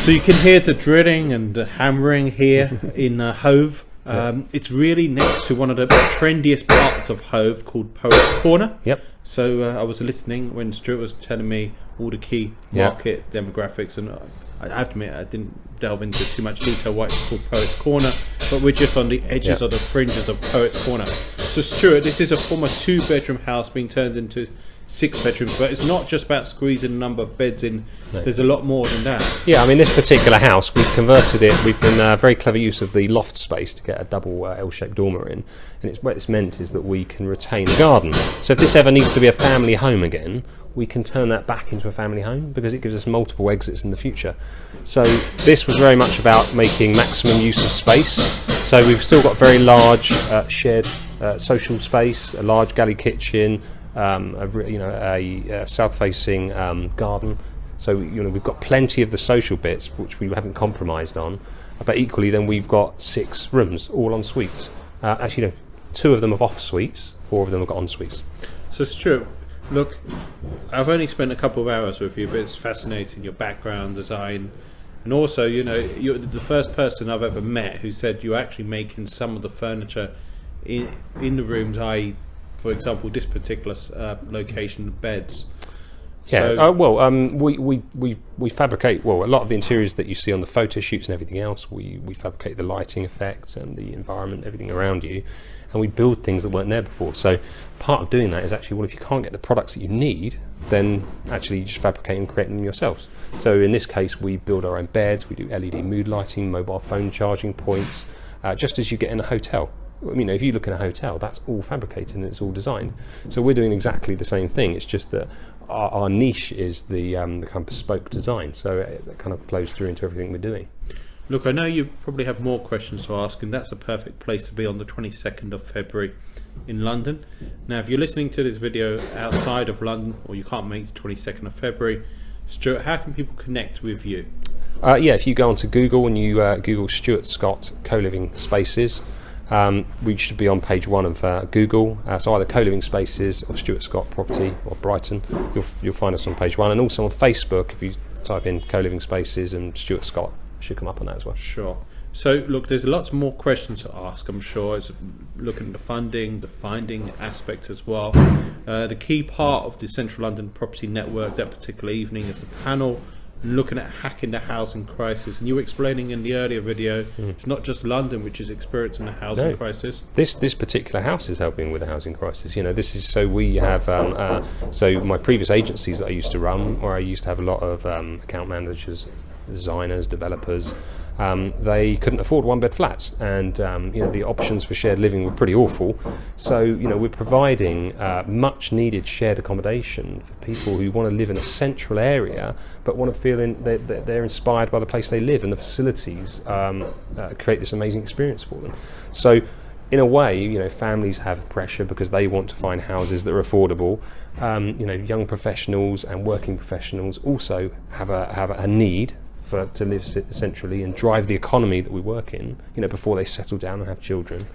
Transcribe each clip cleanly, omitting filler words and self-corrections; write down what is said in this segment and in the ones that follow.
So you can hear the drilling and the hammering here in Hove. It's really next to one of the trendiest parts of Hove called Poets Corner. Yep. So I was listening when Stuart was telling me all the key market demographics, and I have to admit I didn't delve into too much detail why it's called Poets Corner, but we're just on the edges or the fringes of Poets Corner. So Stuart, this is a former 2-bedroom house being turned into 6 bedrooms, but it's not just about squeezing the number of beds in. No. There's a lot more than that. Yeah, I mean, this particular house, we've converted it. We've done very clever use of the loft space to get a double L-shaped dormer in, and what it's meant is that we can retain the garden. So if this ever needs to be a family home again, we can turn that back into a family home because it gives us multiple exits in the future. So this was very much about making maximum use of space. So we've still got very large shared social space, a large galley kitchen, a south-facing garden. So we've got plenty of the social bits which we haven't compromised on, but equally then we've got 6 rooms all en suites. Actually, no, 2 of them have off suites, 4 of them have got en suites. So Stuart, look, I've only spent a couple of hours with you, but it's fascinating, your background, design, and also you're the first person I've ever met who said you're actually making some of the furniture in the rooms, i.e., for example, this particular location, the beds. Yeah, so, we fabricate, a lot of the interiors that you see on the photo shoots and everything else, we fabricate the lighting effects and the environment, everything around you, and we build things that weren't there before. So part of doing that is actually, if you can't get the products that you need, then actually you just fabricate and create them yourselves. So in this case, we build our own beds, we do LED mood lighting, mobile phone charging points, just as you get in a hotel. I mean, if you look in a hotel, that's all fabricated and it's all designed. So we're doing exactly the same thing. It's just that our niche is the kind of bespoke design. So it kind of flows through into everything we're doing. Look, I know you probably have more questions to ask, and that's a perfect place to be on the 22nd of February in London. Now, if you're listening to this video outside of London, or you can't make the 22nd of February, Stuart, how can people connect with you? If you go onto Google and you Google Stuart Scott Co-Living Spaces, we should be on page 1 of Google, so either Co-Living Spaces or Stuart Scott Property or Brighton, you'll find us on page 1, and also on Facebook. If you type in Co-Living Spaces and Stuart Scott, it should come up on that as well. Sure. So look, there's lots more questions to ask, I'm sure. It's looking at the funding, the finding aspect as well. The key part of the Central London Property Network that particular evening is the panel looking at hacking the housing crisis, and you were explaining in the earlier video, it's not just London which is experiencing a housing crisis. This particular house is helping with the housing crisis. This is, so we have so my previous agencies that I used to run, where I used to have a lot of account managers, designers, developers, they couldn't afford 1-bed flats, and the options for shared living were pretty awful. So we're providing much needed shared accommodation for people who want to live in a central area but want to feel they're inspired by the place they live, and the facilities create this amazing experience for them. So in a way, families have pressure because they want to find houses that are affordable. Young professionals and working professionals also have a need to live centrally and drive the economy that we work in, before they settle down and have children,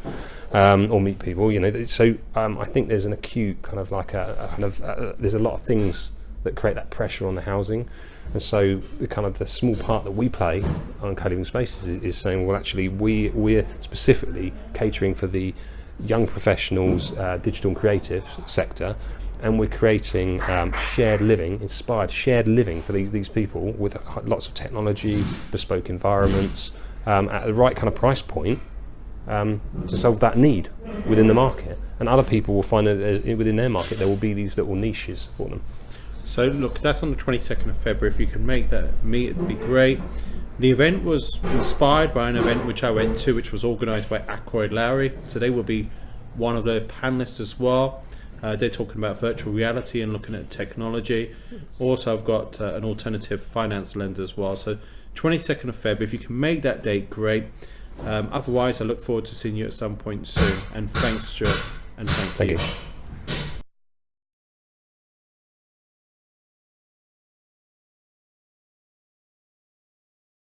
or meet people. So I think there's an acute kind of like there's a lot of things that create that pressure on the housing, and so the small part that we play on Co-Living Spaces is saying, well, actually we're specifically catering for the young professionals, digital and creative sector, and we're creating shared living, inspired shared living for these people with lots of technology, bespoke environments, at the right kind of price point, to solve that need within the market. And other people will find that within their market there will be these little niches for them. So look, that's on the 22nd of February. If you can make that meet, it'd be great. The event was inspired by an event which I went to, which was organised by Ackroyd Lowry. So they will be one of the panellists as well. They're talking about virtual reality and looking at technology. Also, I've got an alternative finance lender as well. So 22nd of February, if you can make that date, great. Otherwise, I look forward to seeing you at some point soon. And thanks, Stuart. And thank you.